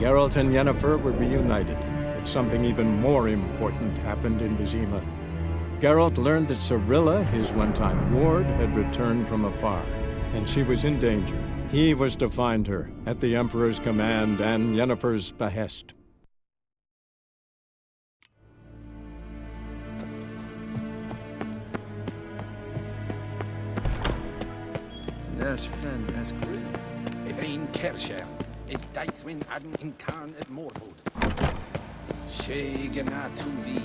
Geralt and Yennefer were reunited, but something even more important happened in Vizima. Geralt learned that Cirilla, his one-time ward, had returned from afar, and she was in danger. He was to find her, at the Emperor's command and Yennefer's behest. Yes, and as great. Evain Kersher is Daithwin Adn Incarn at Morford. Shegana Tuvi.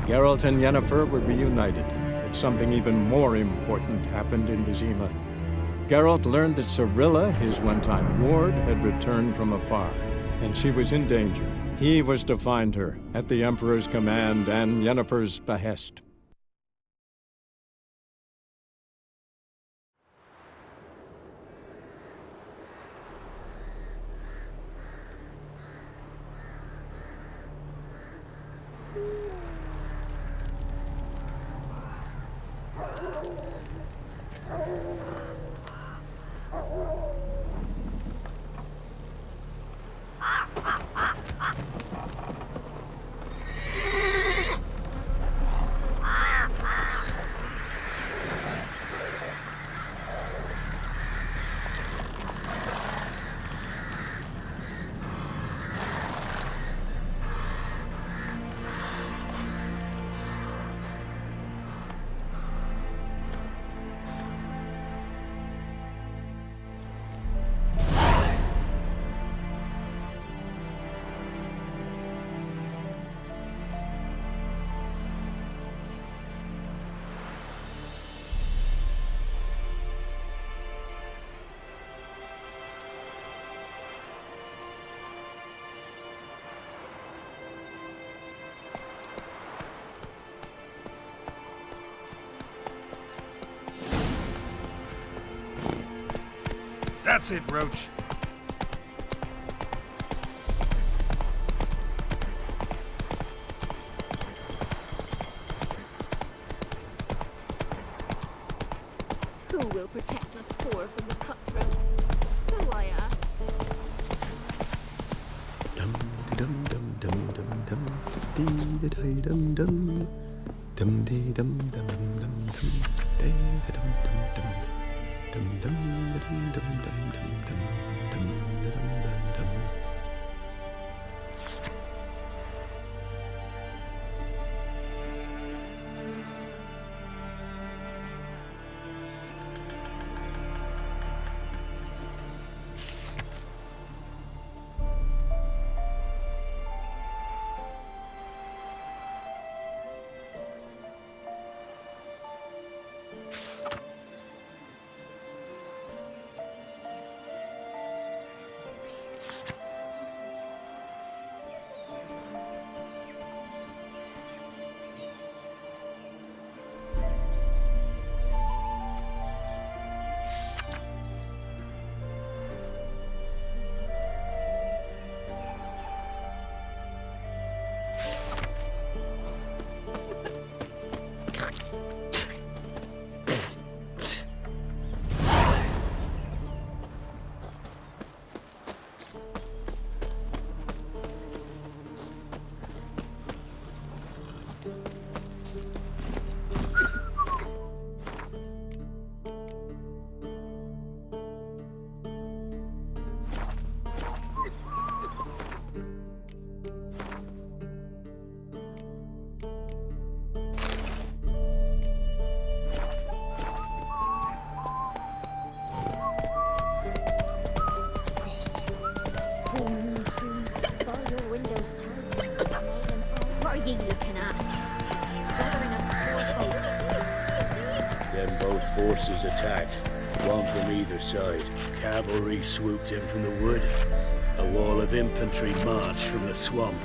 Geralt and Yennefer were reunited, but something even more important happened in Vizima. Geralt learned that Cirilla, his one-time ward, had returned from afar, and she was in danger. He was to find her, at the Emperor's command and Yennefer's behest. That's it, Roach. Who will protect us poor from the cutthroats? Who, I ask? Dum dum dum dum dum dum dee da dum dum dum dee dum dum dum dum dee da dum dum dum dum dum dum dum dum dum dum dum dum dum. are ye looking at? Bothering us poor folk. Then both forces attacked, one from either side. Cavalry swooped in from the wood. A wall of infantry marched from the swamp.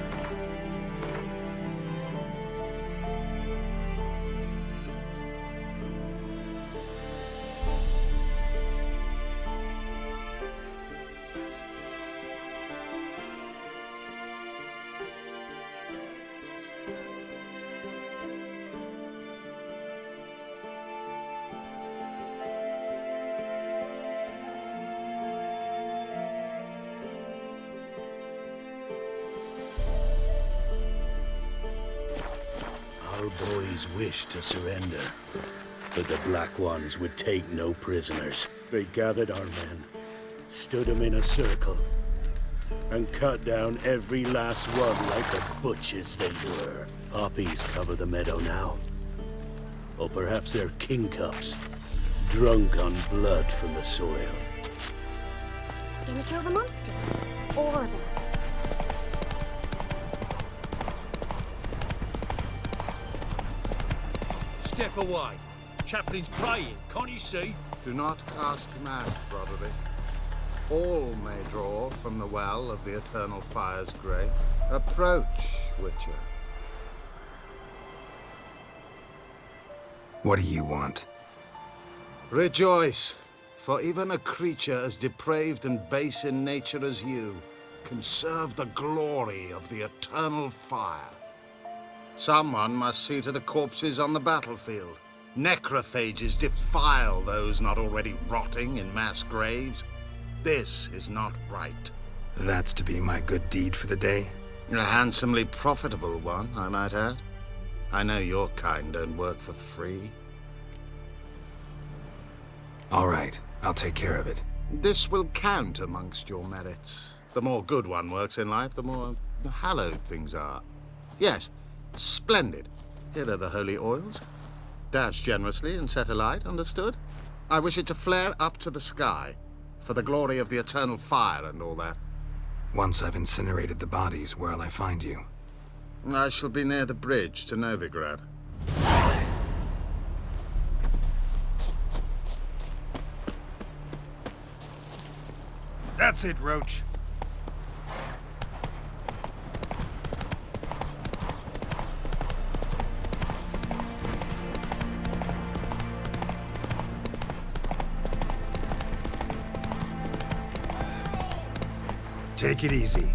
Our boys wished to surrender, but the Black Ones would take no prisoners. They gathered our men, stood them in a circle, and cut down every last one like the butchers they were. Poppies cover the meadow now. Or perhaps they're kingcups, drunk on blood from the soil. Gonna kill the monsters? All of them? Step away. Chaplain's praying, can't you see? Do not cast mad, Broderick. All may draw from the well of the eternal fire's grace. Approach, Witcher. What do you want? Rejoice, for even a creature as depraved and base in nature as you can serve the glory of the eternal fire. Someone must see to the corpses on the battlefield. Necrophages defile those not already rotting in mass graves. This is not right. That's to be my good deed for the day? A handsomely profitable one, I might add. I know your kind don't work for free. All right, I'll take care of it. This will count amongst your merits. The more good one works in life, the more hallowed things are. Yes, splendid. Here are the holy oils. Dash generously and set alight, understood? I wish it to flare up to the sky, for the glory of the eternal fire and all that. Once I've incinerated the bodies, where'll I find you? I shall be near the bridge to Novigrad. That's it, Roach. Take it easy.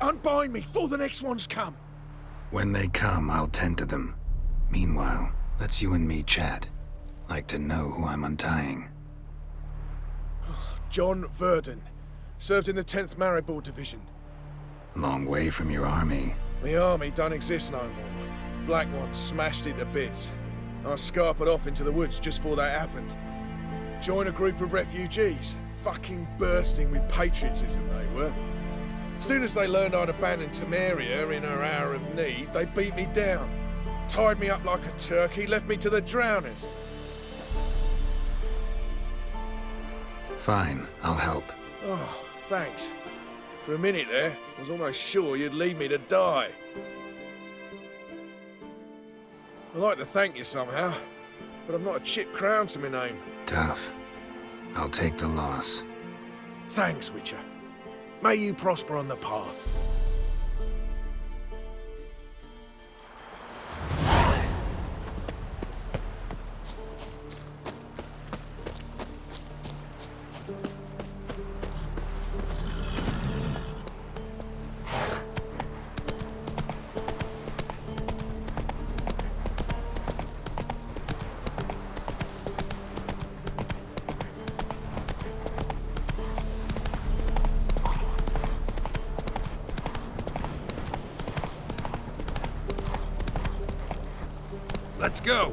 Unbind me before the next ones come. When they come, I'll tend to them. Meanwhile, let's you and me chat. Like to know who I'm untying. John Verdon. Served in the 10th Maribor Division. Long way from your army. The army don't exist no more. Black Ones smashed it to bits. I scarpered off into the woods just before that happened. Joined a group of refugees. Fucking bursting with patriotism they were. Soon as they learned I'd abandoned Temeria in her hour of need, they beat me down. Tied me up like a turkey, left me to the drowners. Fine, I'll help. Oh, thanks. For a minute there, I was almost sure you'd leave me to die. I'd like to thank you somehow, but I've not a chip crown to my name. Tough. I'll take the loss. Thanks, Witcher. May you prosper on the path. Let's go!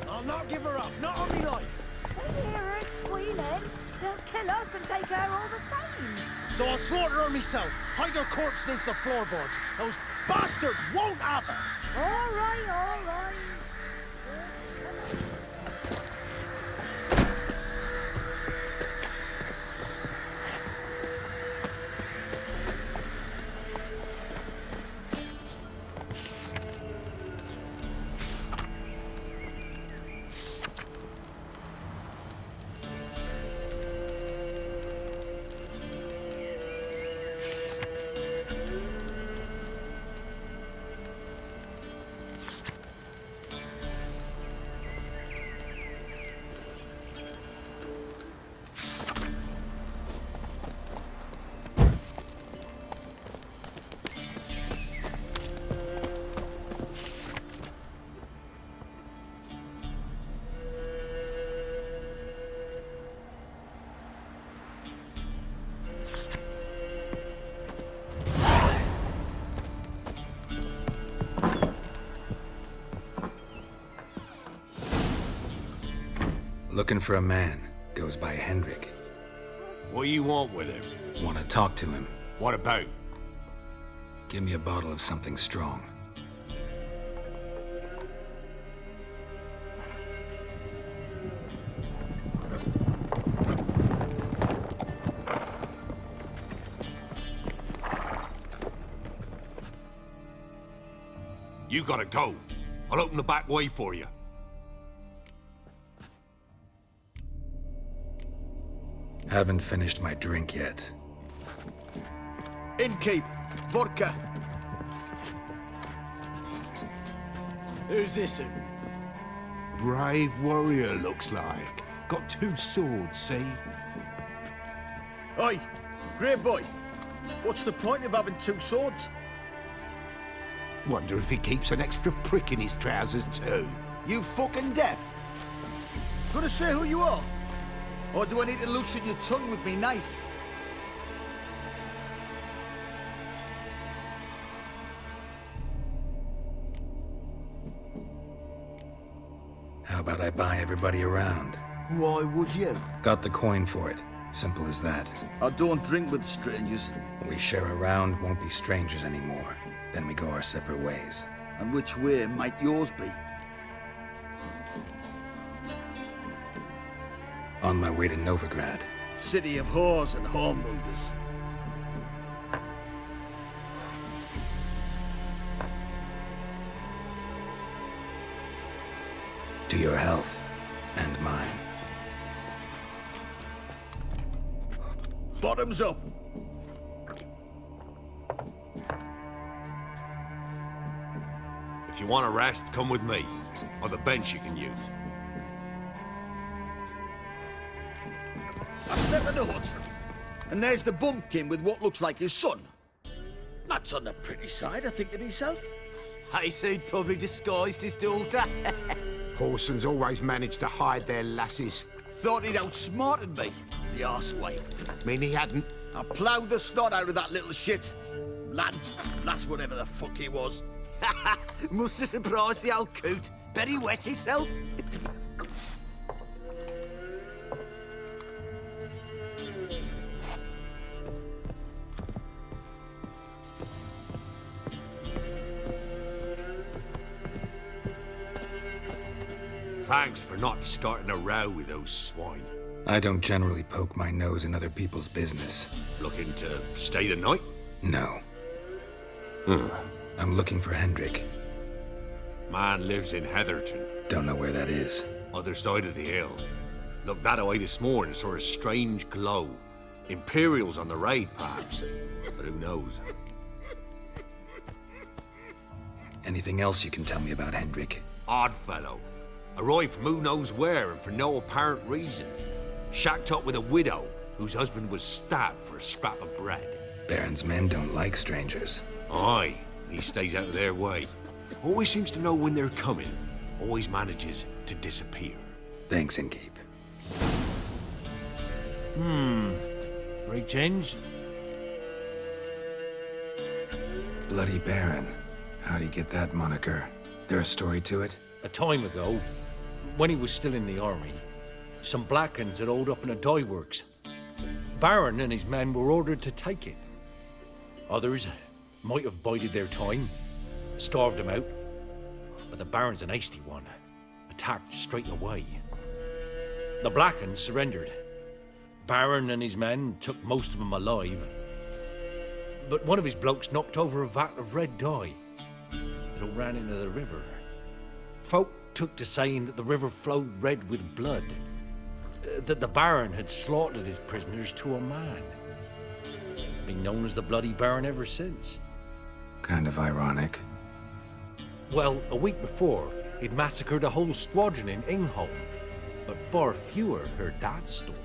I'll not give her up, not on me life. They hear her squealing. They'll kill us and take her all the same. So I'll slaughter her myself, hide her corpse neath the floorboards. Those bastards won't have her. All right, all right. Looking for a man. Goes by Hendrik. What do you want with him? Want to talk to him. What about? Give me a bottle of something strong. You gotta go. I'll open the back way for you. Haven't finished my drink yet. Innkeep, vodka. Who's this? Brave warrior, looks like. Got 2 swords, see? Oi, grey boy. What's the point of having 2 swords? Wonder if he keeps an extra prick in his trousers too. You fucking deaf? Gonna say who you are? Or do I need to loosen your tongue with me knife? How about I buy everybody around? Why would you? Got the coin for it. Simple as that. I don't drink with strangers. We share a round, won't be strangers anymore. Then we go our separate ways. And which way might yours be? On my way to Novigrad. City of whores and whoremongers. To your health. And mine. Bottoms up. If you want a rest, come with me. Or the bench you can use. I step in the hut, and there's the bumpkin with what looks like his son. That's on the pretty side, I think to myself. I say he'd probably disguised his daughter. Horsons always manage to hide their lasses. Thought he'd outsmarted me, the arsewipe. Mean he hadn't? I ploughed the snot out of that little shit. Lad, that's whatever the fuck he was. Must have surprised the old coot. Bet he wet himself. Thanks for not starting a row with those swine. I don't generally poke my nose in other people's business. Looking to stay the night? No. I'm looking for Hendrik. Man lives in Heatherton. Don't know where that is. Other side of the hill. Looked that away this morning, saw a strange glow. Imperials on the raid, perhaps. But who knows? Anything else you can tell me about Hendrik? Odd fellow. Arrived from who knows where and for no apparent reason. Shacked up with a widow whose husband was stabbed for a scrap of bread. Baron's men don't like strangers. Aye, he stays out of their way. Always seems to know when they're coming. Always manages to disappear. Thanks, Innkeep. Right, gents? Bloody Baron. How'd he get that moniker? There a story to it? A time ago, when he was still in the army, some Blackens had holed up in a dye works. Baron and his men were ordered to take it. Others might have bided their time, starved him out, but the Baron's an hasty one, attacked straight away. The Blackens surrendered. Baron and his men took most of them alive, but one of his blokes knocked over a vat of red dye. It all ran into the river. Folk took to saying that the river flowed red with blood, that the Baron had slaughtered his prisoners to a man. Been known as the Bloody Baron ever since. Kind of ironic. Well, a week before, he'd massacred a whole squadron in Ingholm, but far fewer heard that story.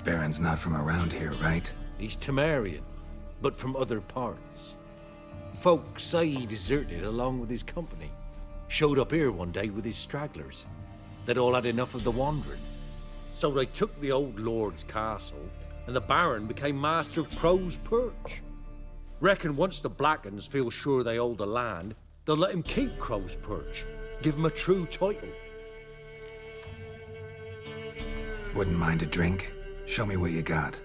Baron's not from around here, right? He's Temerian, but from other parts. Folk say he deserted along with his company. Showed up here one day with his stragglers. They'd all had enough of the wandering. So they took the old lord's castle, and the Baron became master of Crow's Perch. Reckon once the Blackens feel sure they hold the land, they'll let him keep Crow's Perch. Give him a true title. Wouldn't mind a drink? Show me what you got.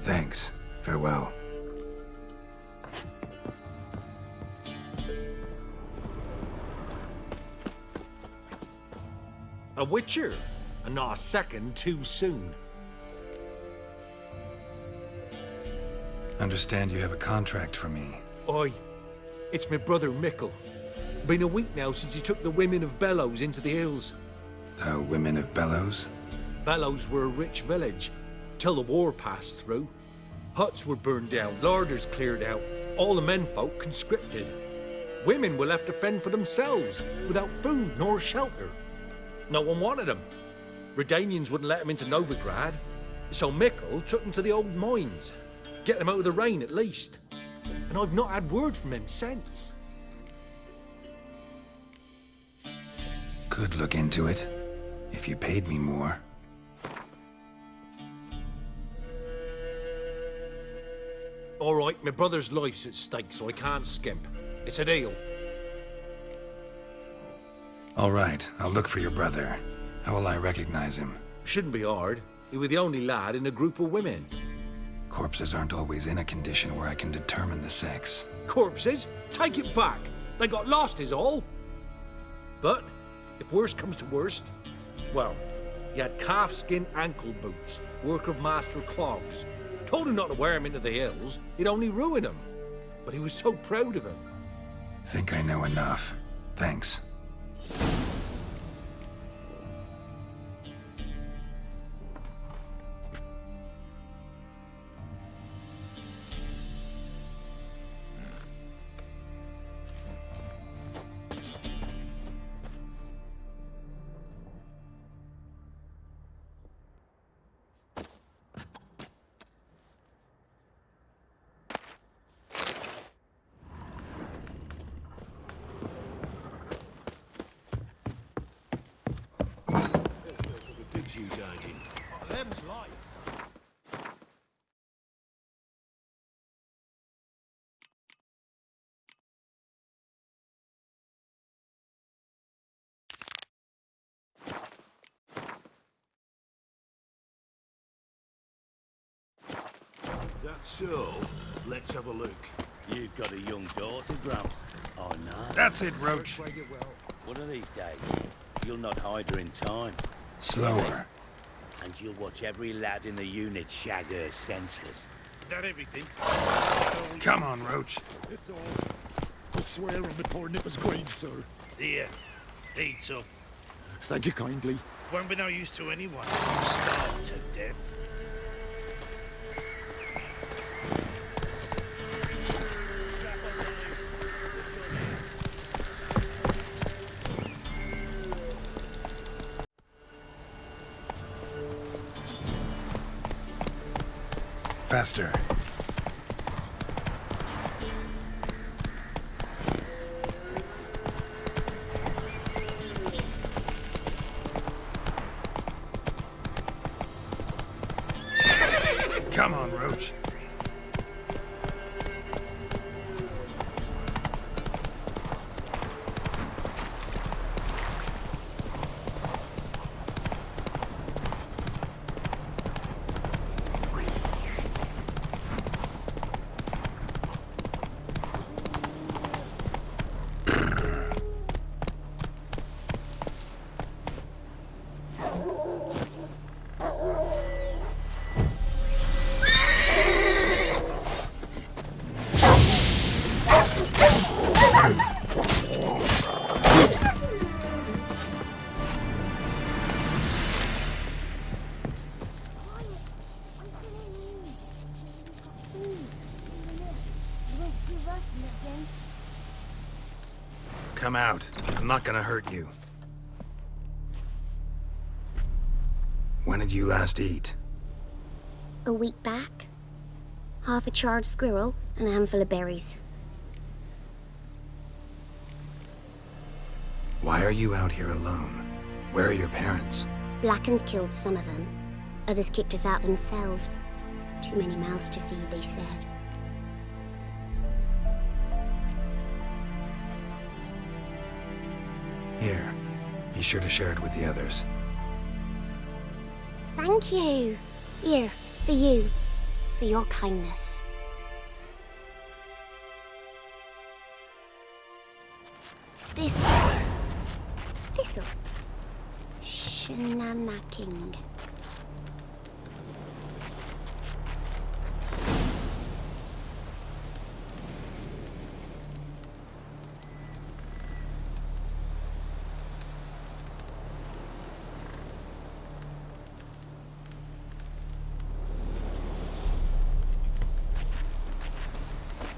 Thanks. Farewell. A witcher, and not a second too soon. Understand you have a contract for me. Oi, it's my brother Mickle. Been a week now since he took the women of Bellows into the hills. The women of Bellows? Bellows were a rich village, till the war passed through. Huts were burned down, larders cleared out, all the menfolk conscripted. Women were left to fend for themselves, without food nor shelter. No one wanted them. Redanians wouldn't let them into Novigrad, so Mickle took them to the old mines. Get them out of the rain at least. And I've not had word from him since. Could look into it, if you paid me more. All right, my brother's life's at stake, so I can't skimp. It's a deal. All right, I'll look for your brother. How will I recognize him? Shouldn't be hard. He was the only lad in a group of women. Corpses aren't always in a condition where I can determine the sex. Corpses? Take it back. They got lost is all. But, if worst comes to worst, well, he had calfskin ankle boots, work of master clogs. Told him not to wear him into the hills, he'd only ruin him. But he was so proud of him. Think I know enough. Thanks. Them's life. So, let's have a look. You've got a young daughter, Gramps. Oh, no. That's it, Roach. One of these days, you'll not hide her in time. Slower. And you'll watch every lad in the unit shag her senseless. Is that everything? Come on, Roach. It's all. I swear on the poor nipper's grave, sir. Here, eat up. Thank you kindly. Won't be no use to anyone. You starve to death. Faster. Come on, Roach. Come out. I'm not gonna hurt you. When did you last eat? A week back. Half a charred squirrel and a handful of berries. Why are you out here alone? Where are your parents? Blackens killed some of them. Others kicked us out themselves. Too many mouths to feed, they said. Here. Be sure to share it with the others. Thank you. Here, for you. For your kindness. This'll. Shenanacking.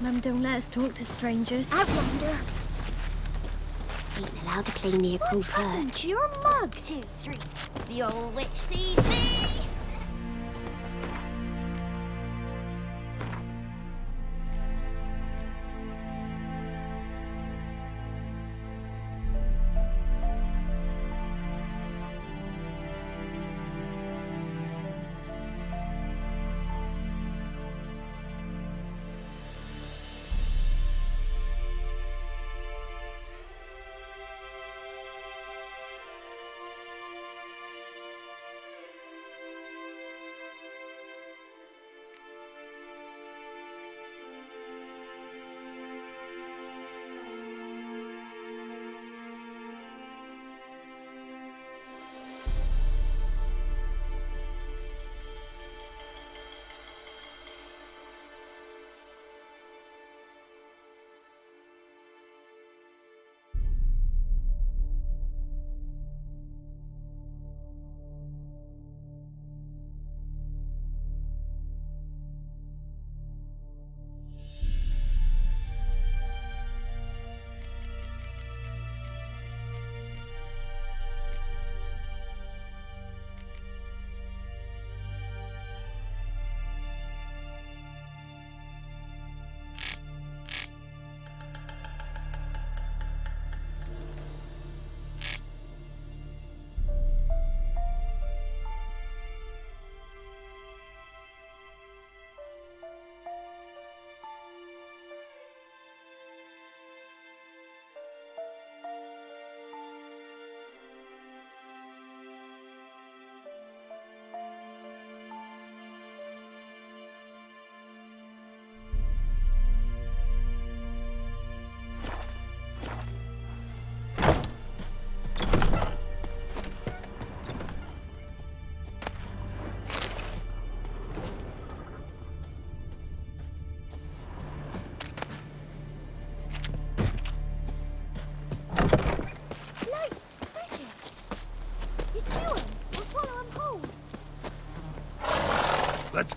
Mum don't let us talk to strangers. Outlander! Ain't allowed to play near Cool happened to your mug? 2, 3. The old witch sees thee!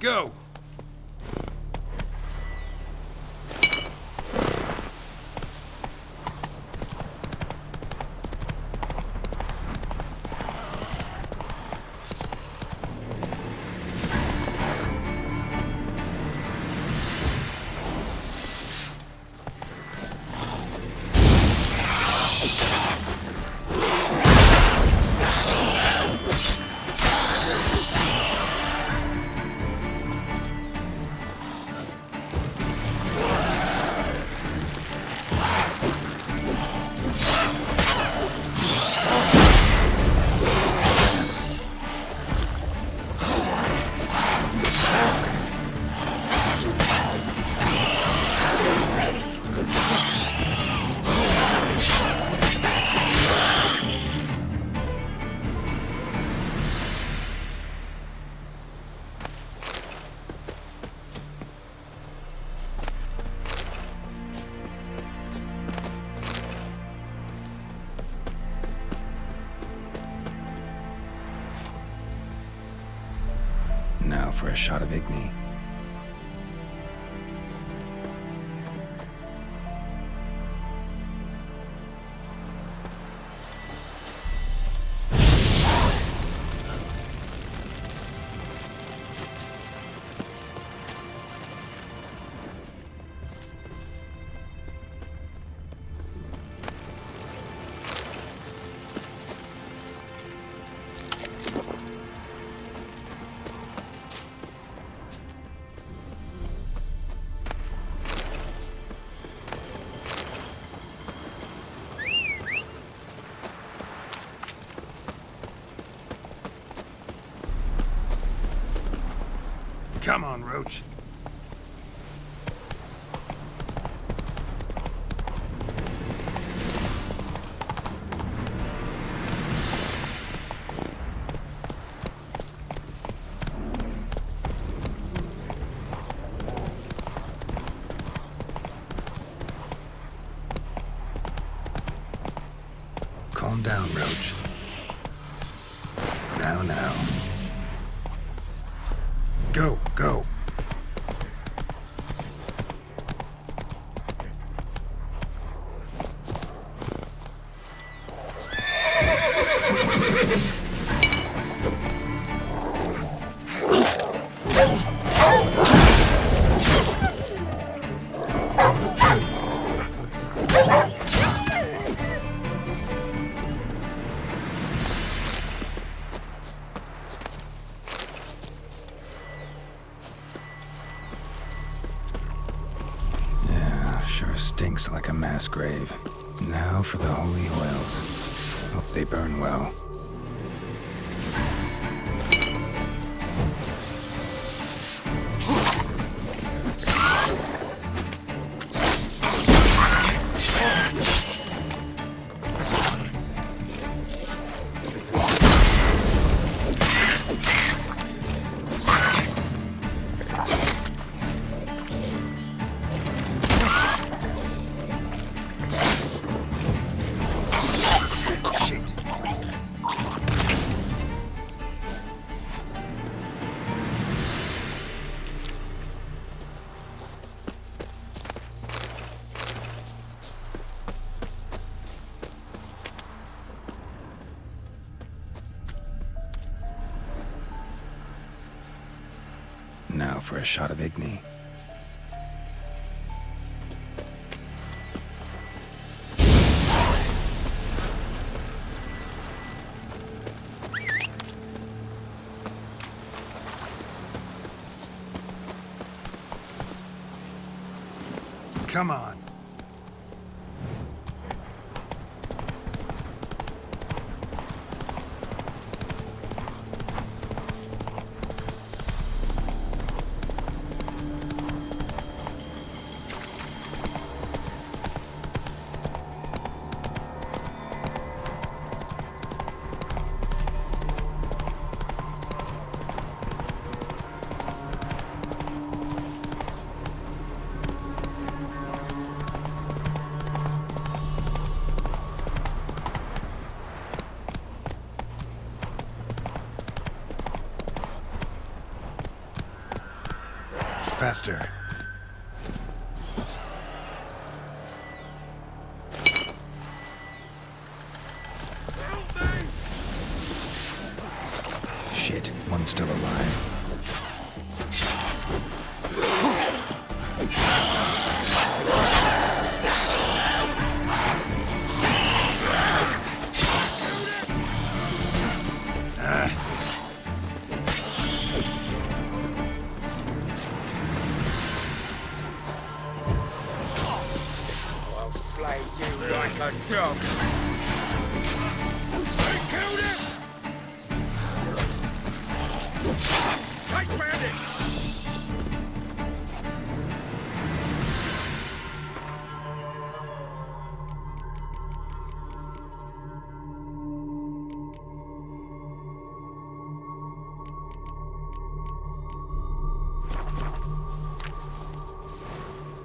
go! Now for a shot of Igni. Come on, Roach. Calm down, Roach. Now. Go. Sure stinks like a mass grave. Now for the holy oils. Hope they burn well. Now for a shot of Igni. Come on. faster. Shit, one's still alive. I'll slay you like a dog. They killed him! Take bandit!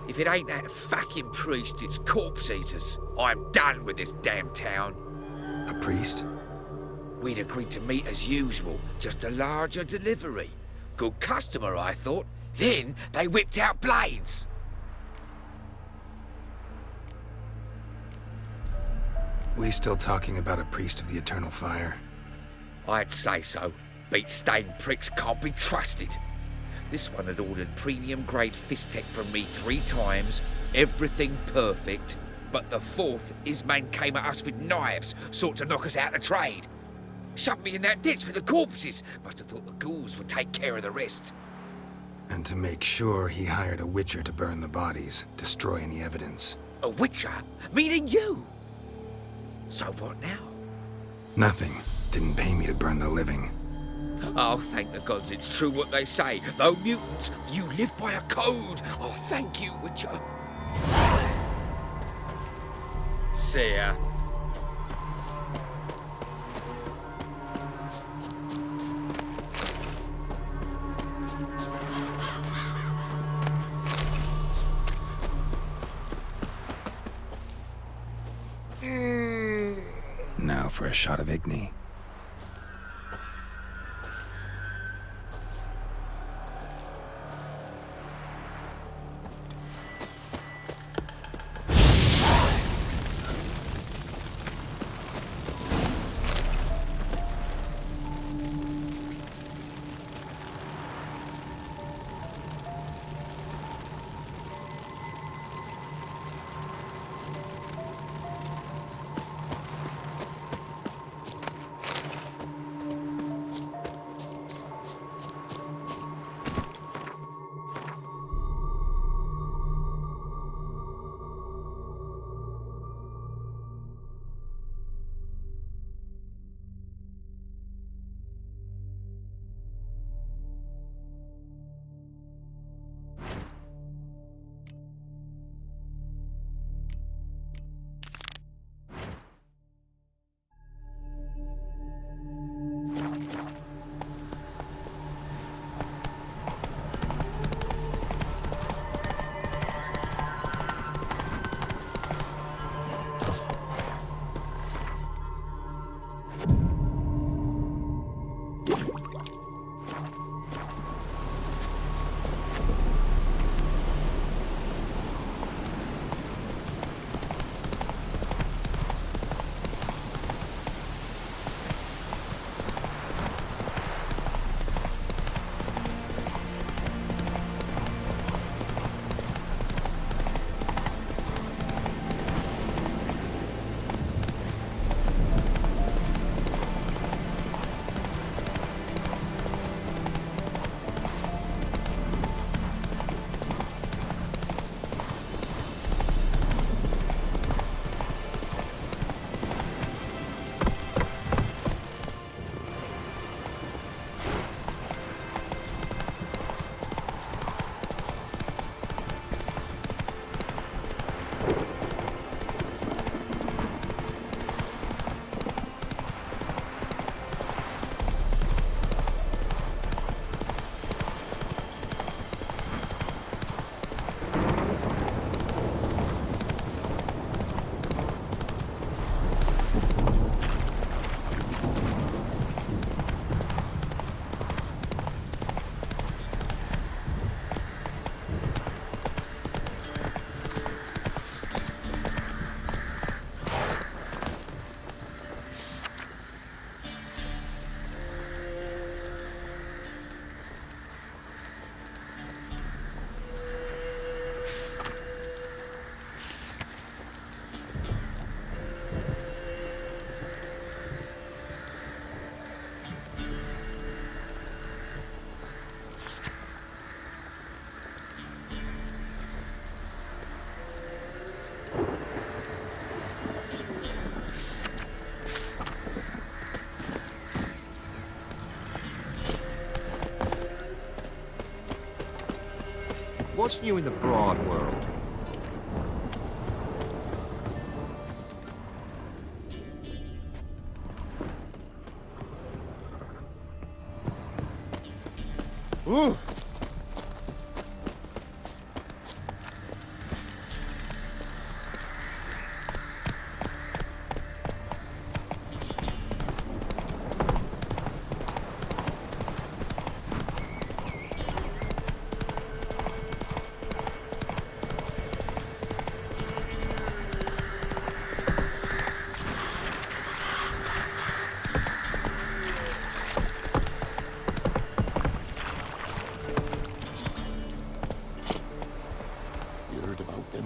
If it ain't that fucking priest, it's corpse eaters. I'm done with this damn town. A priest? We'd agreed to meet as usual, just a larger delivery. Good customer, I thought. Then they whipped out blades. We still talking about a priest of the eternal fire? I'd say so. Beat-stained pricks can't be trusted. This one had ordered premium-grade fist-tech from me 3 times, everything perfect, but the 4th, his man came at us with knives, sought to knock us out of trade. Shoved me in that ditch with the corpses. Must have thought the ghouls would take care of the rest. And to make sure, he hired a witcher to burn the bodies, destroy any evidence. A witcher? Meaning you? So what now? Nothing. Didn't pay me to burn the living. Oh, thank the gods it's true what they say. Though mutants, you live by a code. Oh, thank you, Witcher. See ya. Now for a shot of Igni. What's new in the broad world? Ooh.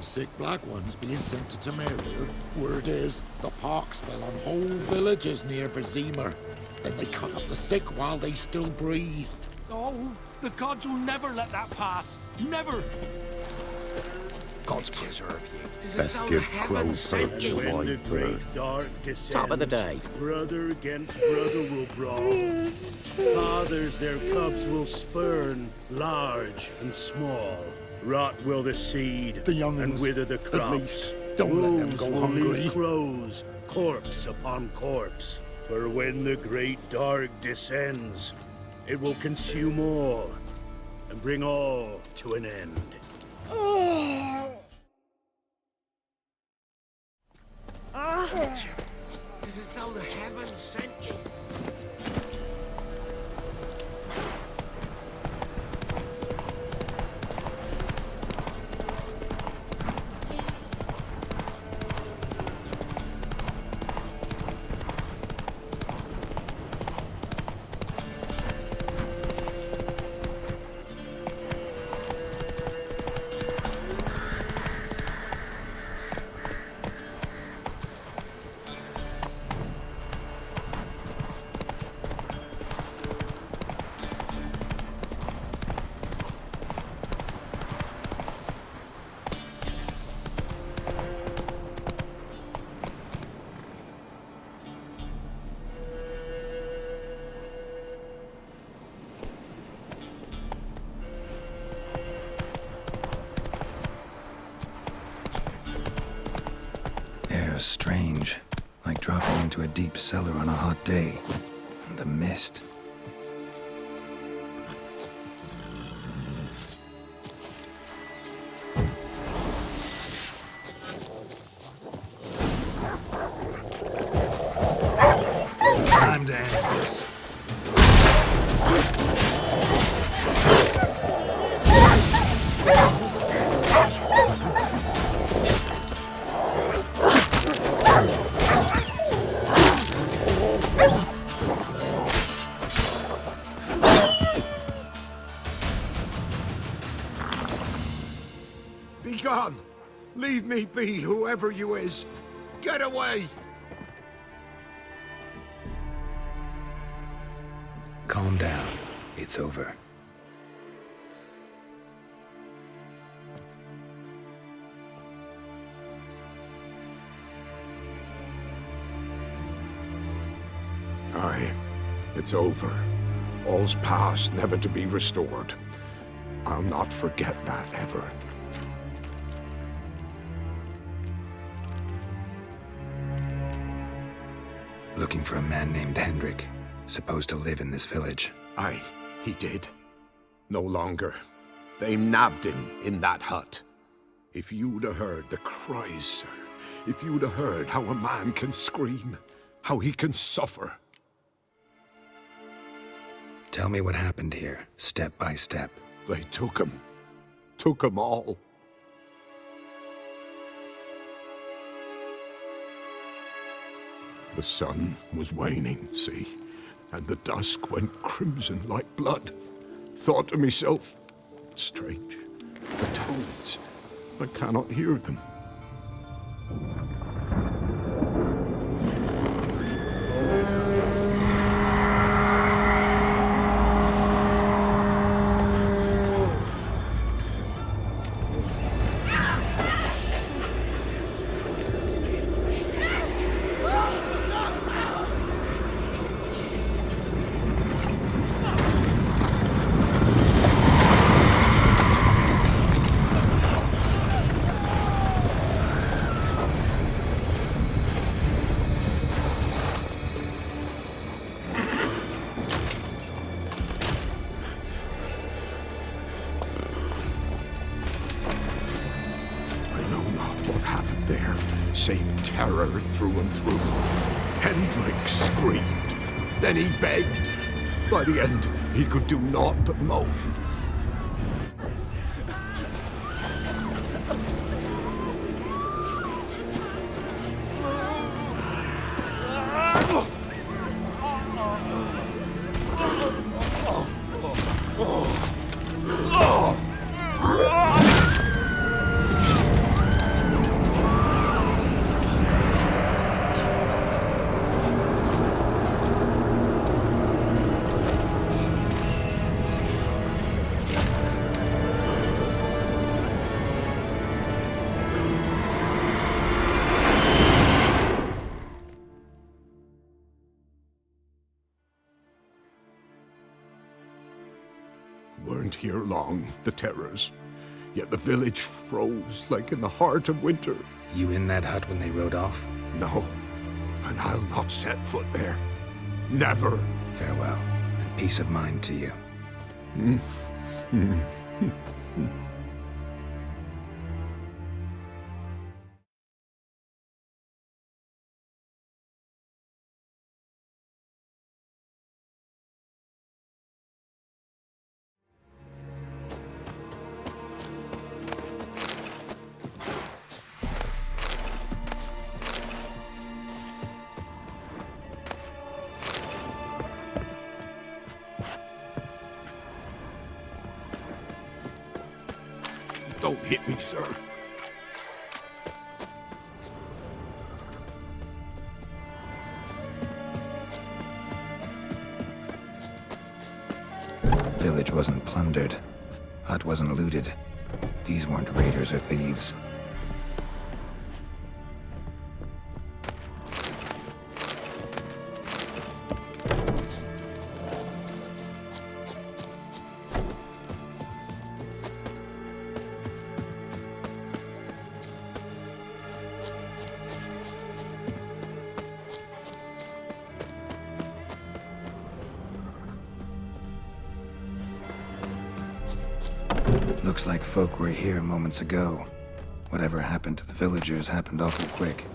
Sick black ones being sent to Temeria. Word is, the pox fell on whole villages near Vizima. Then they cut up the sick while they still breathe. Oh, the gods will never let that pass. Never. Gods preserve you. Best give crows for When the great dark descends, top of the day, brother against brother will brawl. Fathers their cubs will spurn, large and small. Rot will the seed, the young and wither the crops. At least, don't let them go will hungry. leave crows, corpse upon corpse. For when the great dark descends, it will consume all and bring all to an end. It is as though the heavens sent you. Air's strange, like dropping into a deep cellar on a hot day. And the mist. Time to end this. Be gone! Leave me be, whoever you is! Get away! Calm down. It's over. Aye, it's over. All's past, never to be restored. I'll not forget that ever. Looking for a man named Hendrik, supposed to live in this village. Aye, he did. No longer. They nabbed him in that hut. If you'd have heard the cries, sir, if you'd have heard how a man can scream, how he can suffer. Tell me what happened here, step by step. They took him. Took him all. The sun was waning, see, and the dusk went crimson like blood. Thought to myself, strange, the toads, I cannot hear them. save terror through and through. Hendrik screamed. Then he begged. By the end, he could do naught but moan. Weren't here long, the terrors. Yet the village froze like in the heart of winter. You in that hut when they rode off? No, and I'll not set foot there. Never. Farewell, and peace of mind to you. Don't hit me, sir. Village wasn't plundered. Hut wasn't looted. These weren't raiders or thieves. Looks like folk were here moments ago. Whatever happened to the villagers happened awful quick.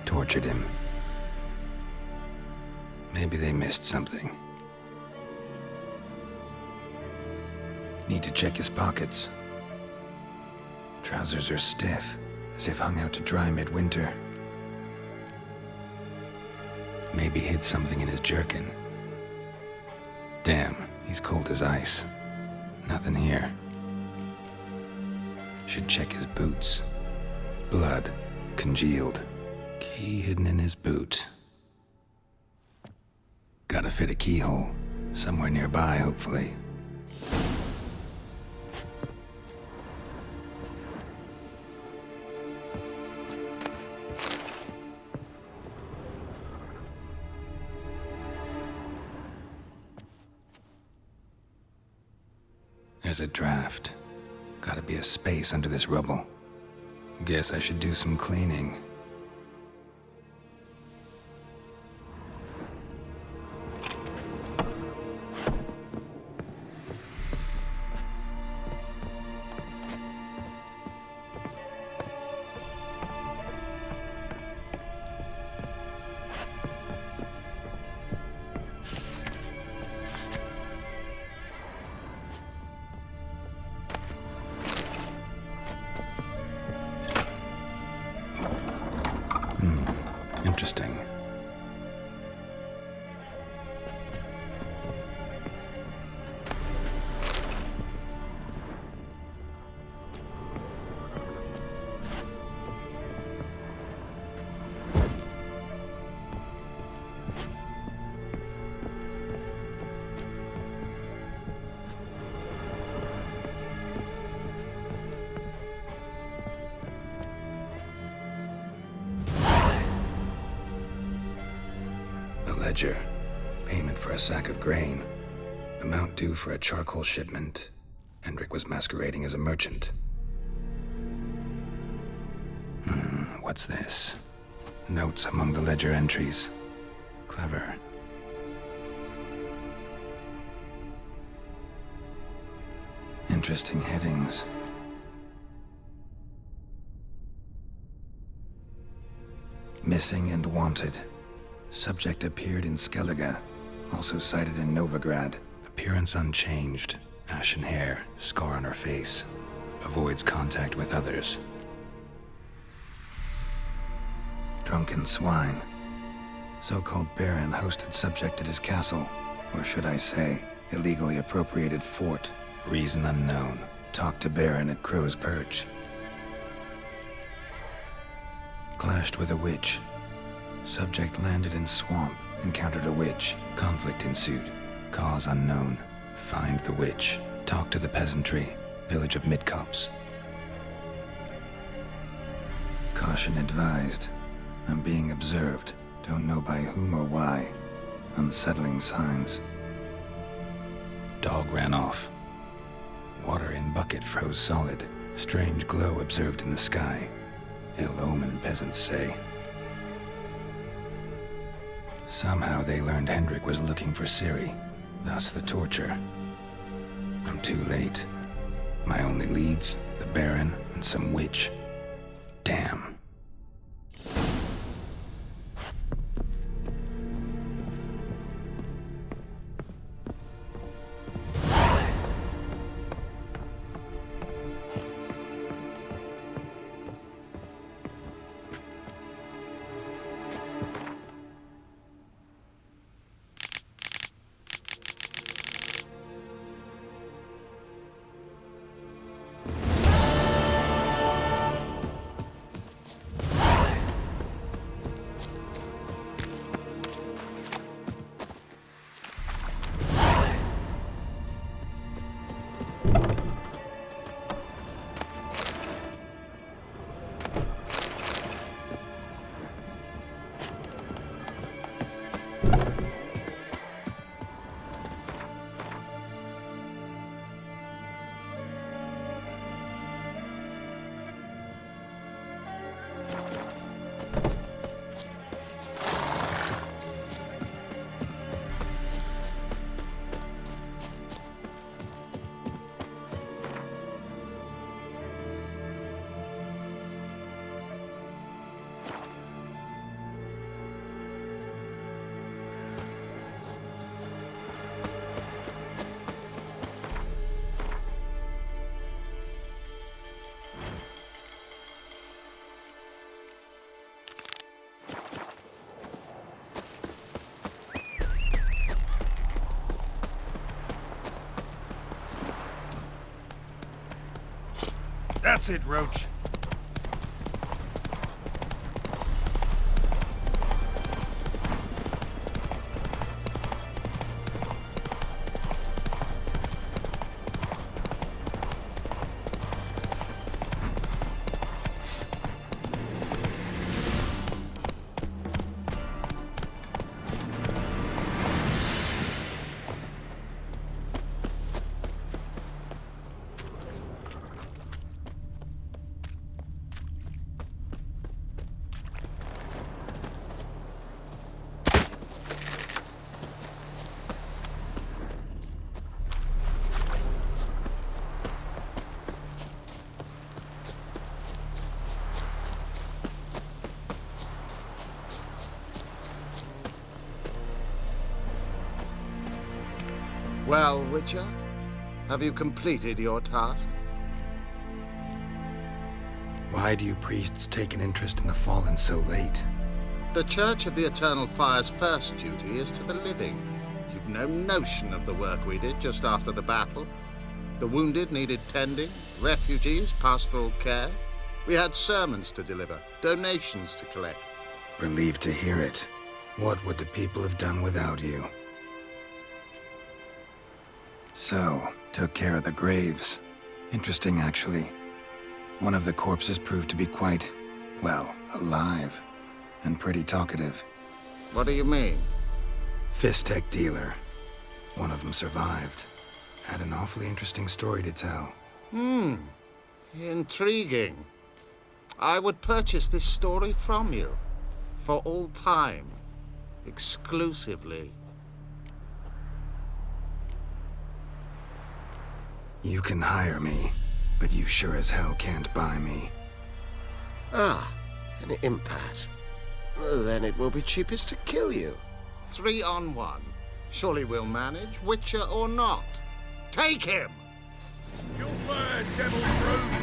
Tortured him. Maybe they missed something. Need to check his pockets. Trousers are stiff, as if hung out to dry midwinter. Maybe hid something in his jerkin. Damn, he's cold as ice. Nothing here. Should check his boots. Blood, congealed. Key hidden in his boot. Gotta fit a keyhole. Somewhere nearby, hopefully. There's a draft. Gotta be a space under this rubble. Guess I should do some cleaning. ledger. Payment for a sack of grain. Amount due for a charcoal shipment. Hendrik was masquerading as a merchant. What's this? Notes among the ledger entries. Clever. Interesting headings. Missing and wanted. Subject appeared in Skellige, also cited in Novigrad. Appearance unchanged. Ashen hair, scar on her face. Avoids contact with others. Drunken swine. So-called Baron hosted subject at his castle, or should I say, illegally appropriated fort. Reason unknown. Talked to Baron at Crow's Perch. Clashed with a witch. Subject landed in swamp, encountered a witch. Conflict ensued. Cause unknown. Find the witch. Talk to the peasantry. Village of Midcopse. Caution advised. I'm being observed. Don't know by whom or why. Unsettling signs. Dog ran off. Water in bucket froze solid. Strange glow observed in the sky. Ill omen, peasants say. Somehow they learned Hendrik was looking for Ciri. Thus the torture. I'm too late. My only leads, the Baron and some witch. Damn. That's it, Roach. Well, Witcher, have you completed your task? Why do you priests take an interest in the fallen so late? The Church of the Eternal Fire's first duty is to the living. You've no notion of the work we did just after the battle. The wounded needed tending, refugees, pastoral care. We had sermons to deliver, donations to collect. Relieved to hear it. What would the people have done without you? So, took care of the graves. Interesting, actually. One of the corpses proved to be quite, well, alive. And pretty talkative. What do you mean? Fist tech dealer. One of them survived. Had an awfully interesting story to tell. Intriguing. I would purchase this story from you. For all time. Exclusively. You can hire me, but you sure as hell can't buy me. Ah, an impasse. Then it will be cheapest to kill you. 3 on 1. Surely we'll manage, Witcher or not. Take him! You'll burn, devil brood!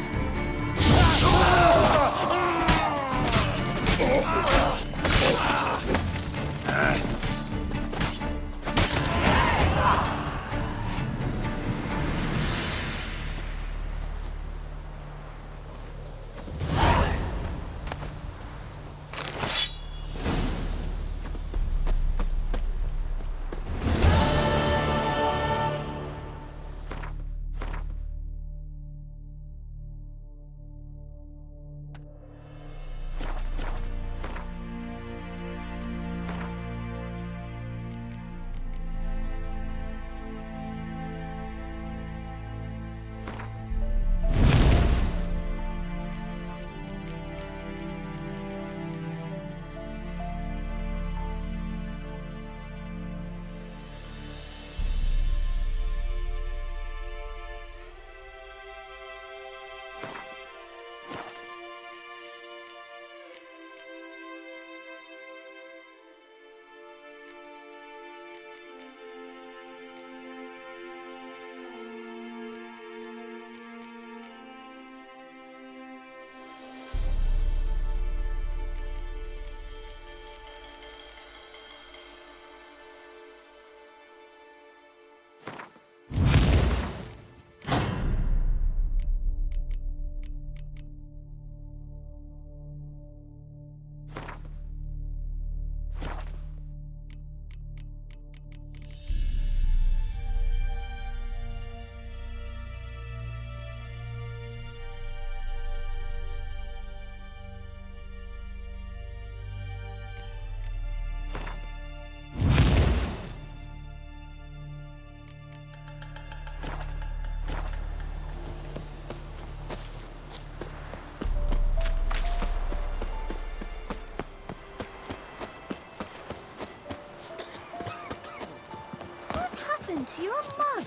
To your mug.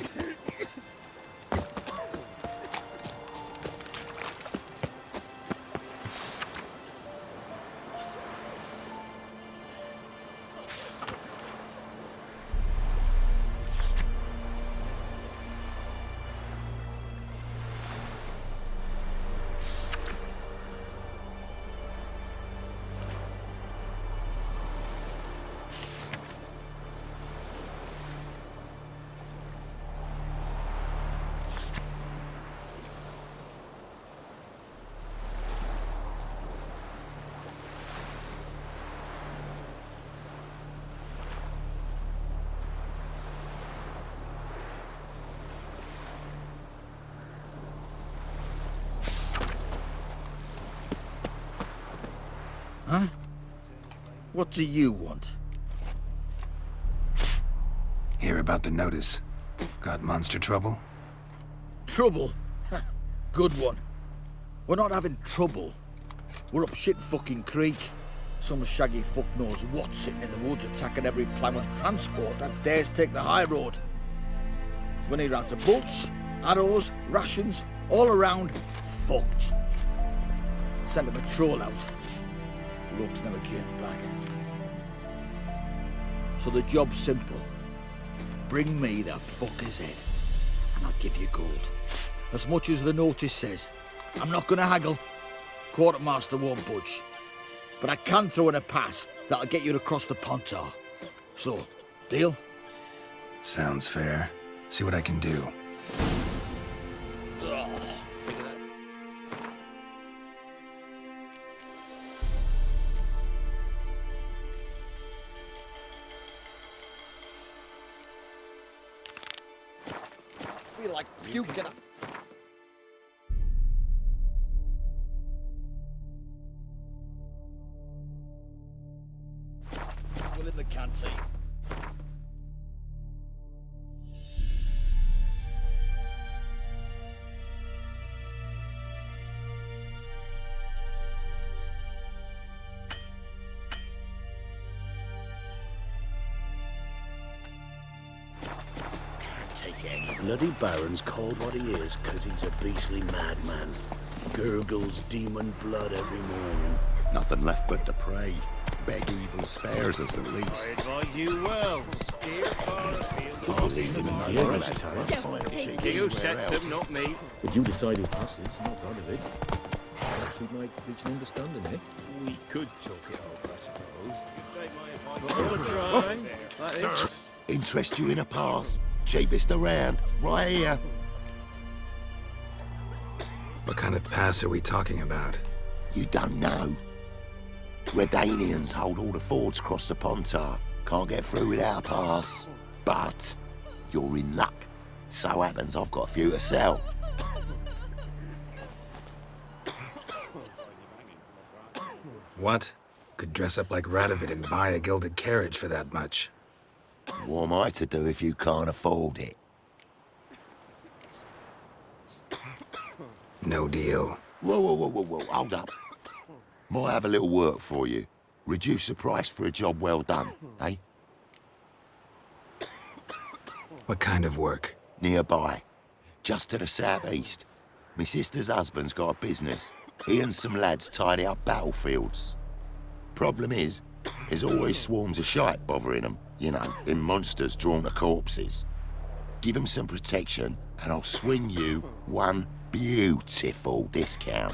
Huh? What do you want? Hear about the notice? Got monster trouble? Trouble? Good one. We're not having trouble. We're up shit fucking creek. Some shaggy fuck knows what sitting in the woods attacking every plough and transport that dares take the high road. When he out of bolts, arrows, rations, all around, fucked. Sent a patrol out. Blokes never came back. So the job's simple. Bring me the fucker's head, and I'll give you gold. As much as the notice says. I'm not gonna haggle. Quartermaster won't budge. But I can throw in a pass that'll get you across the Pontar. So, deal? Sounds fair. See what I can do. I feel like puking. Still in the canteen. Bloody Baron's called what he is because he's a beastly madman. Gurgles demon blood every morning. Nothing left but to pray. Beg evil spares us at least. I advise you well. Steer far afield. I'll leave him in the forest. You sets them, not me. But you decide who passes, not God of it. Perhaps we might reach an understanding, eh? We could talk it over, I suppose. Take my advice. We'll try. That is. Interest you in a pass? Cheapest around, right here. What kind of pass are we talking about? You don't know. Redanians hold all the fords across the Pontar. Can't get through without a pass. But you're in luck. So happens I've got a few to sell. What? Could dress up like Radovid and buy a gilded carriage for that much. What am I to do if you can't afford it? No deal. Whoa, hold up. Might have a little work for you. Reduce the price for a job well done, eh? What kind of work? Nearby. Just to the southeast. My sister's husband's got a business. He and some lads tidy up battlefields. Problem is, there's always swarms of shite bothering them. You know, them monsters drawn to corpses. Give them some protection, and I'll swing you one beautiful discount.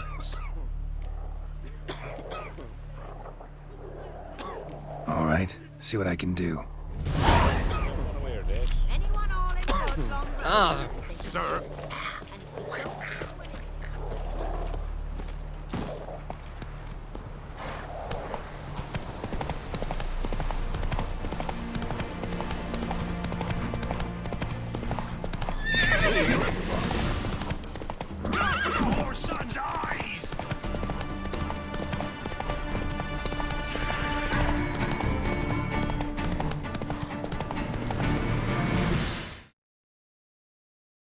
All right, see what I can do. Ah, sir.